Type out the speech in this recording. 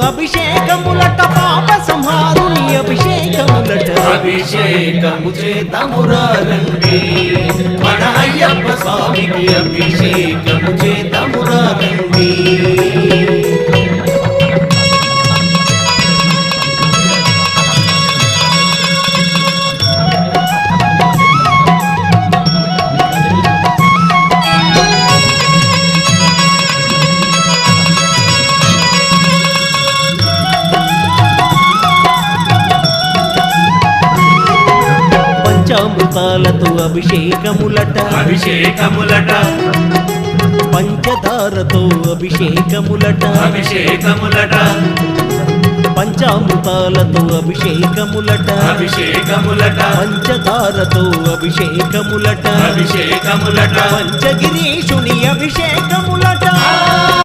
అభిషేకములట పాప సంహారుని అభిషేకములట అభిషేకము చేతమురారండి మన అయ్యప్ప స్వామికి అభిషేకము చేతమురారండి పంచామృతాలతో అభిషేకములట అభిషేకములట పంచదారతో అభిషేకములట అభిషేకములట పంచామృతాలతో అభిషేకములట అభిషేకములట పంచదారతో అభిషేకములట అభిషేకములట పంచగిరీషుని అభిషేకములట